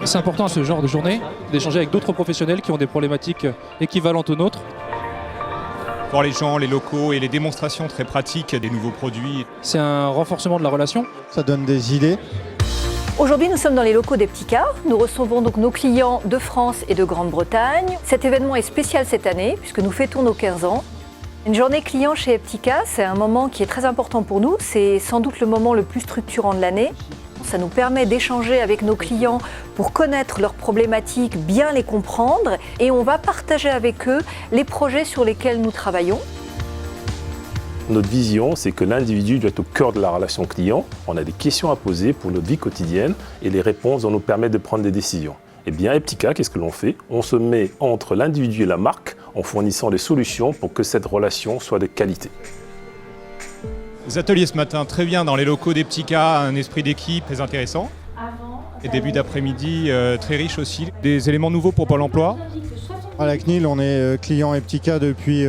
C'est important à ce genre de journée d'échanger avec d'autres professionnels qui ont des problématiques équivalentes aux nôtres. Voir les gens, les locaux et les démonstrations très pratiques des nouveaux produits. C'est un renforcement de la relation. Ça donne des idées. Aujourd'hui, nous sommes dans les locaux d'Eptica. Nous recevons donc nos clients de France et de Grande-Bretagne. Cet événement est spécial cette année puisque nous fêtons nos 15 ans. Une journée client chez Eptica, c'est un moment qui est très important pour nous. C'est sans doute le moment le plus structurant de l'année. Ça nous permet d'échanger avec nos clients pour connaître leurs problématiques, bien les comprendre et on va partager avec eux les projets sur lesquels nous travaillons. Notre vision, c'est que l'individu doit être au cœur de la relation client. On a des questions à poser pour notre vie quotidienne et les réponses vont nous permettre de prendre des décisions. Eh bien, Eptica, qu'est-ce que l'on fait? On se met entre l'individu et la marque en fournissant des solutions pour que cette relation soit de qualité. Les ateliers ce matin, très bien dans les locaux d'Eptica, un esprit d'équipe très intéressant. Et début d'après-midi, très riche aussi. Des éléments nouveaux pour Pôle emploi. À la CNIL, on est client Eptica depuis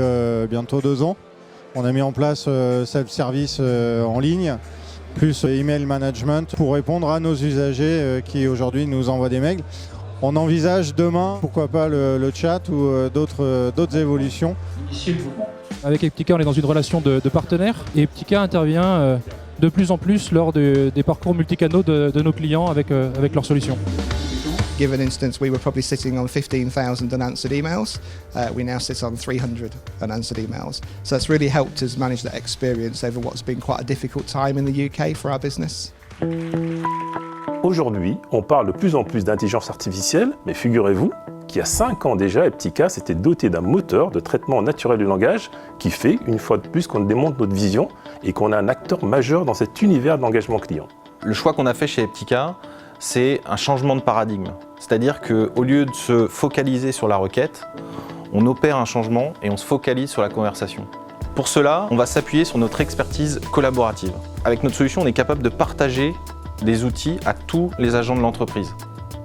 bientôt 2 ans. On a mis en place self-service en ligne, plus email management pour répondre à nos usagers qui aujourd'hui nous envoient des mails. On envisage demain, pourquoi pas le chat ou d'autres évolutions. Avec Eptica, on est dans une relation de partenaire et Eptica intervient de plus en plus lors des parcours multicanaux de nos clients avec leurs solutions. Given instance, we were probably sitting on 15,000 unanswered emails. We now sit on 300 unanswered emails. So that's really helped us manage that experience over what's been quite a difficult time in the UK for our business. Aujourd'hui, on parle de plus en plus d'intelligence artificielle, mais figurez-vous qu'il y a 5 ans déjà, Eptica s'était doté d'un moteur de traitement naturel du langage qui fait, une fois de plus, qu'on démontre notre vision et qu'on a un acteur majeur dans cet univers de l'engagement client. Le choix qu'on a fait chez Eptica, c'est un changement de paradigme. C'est-à-dire qu'au lieu de se focaliser sur la requête, on opère un changement et on se focalise sur la conversation. Pour cela, on va s'appuyer sur notre expertise collaborative. Avec notre solution, on est capable de partager des outils à tous les agents de l'entreprise.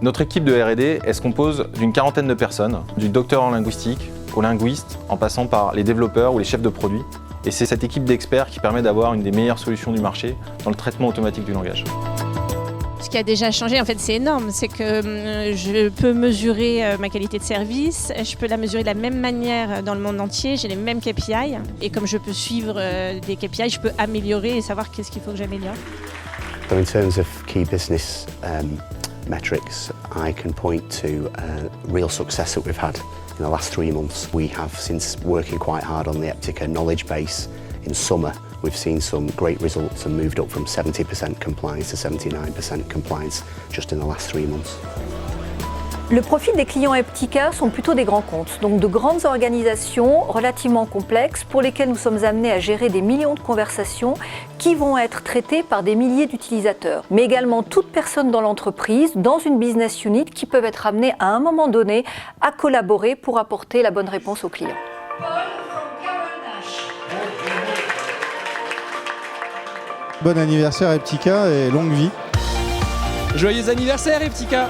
Notre équipe de R&D, elle se compose d'une 40aine de personnes, du docteur en linguistique au linguiste, en passant par les développeurs ou les chefs de produits. Et c'est cette équipe d'experts qui permet d'avoir une des meilleures solutions du marché dans le traitement automatique du langage. Ce qui a déjà changé, en fait, c'est énorme. C'est que je peux mesurer ma qualité de service, je peux la mesurer de la même manière dans le monde entier, j'ai les mêmes KPI. Et comme je peux suivre des KPI, je peux améliorer et savoir qu'est-ce qu'il faut que j'améliore. So in terms of key business metrics, I can point to a real success that we've had in the last 3 months. We have, since working quite hard on the Eptica knowledge base in summer, we've seen some great results and moved up from 70% compliance to 79% compliance just in the last 3 months. Le profil des clients Eptica sont plutôt des grands comptes, donc de grandes organisations relativement complexes pour lesquelles nous sommes amenés à gérer des millions de conversations qui vont être traitées par des milliers d'utilisateurs. Mais également toute personne dans l'entreprise, dans une business unit, qui peuvent être amenées à un moment donné à collaborer pour apporter la bonne réponse aux clients. Bon anniversaire Eptica et longue vie. Joyeux anniversaire Eptica!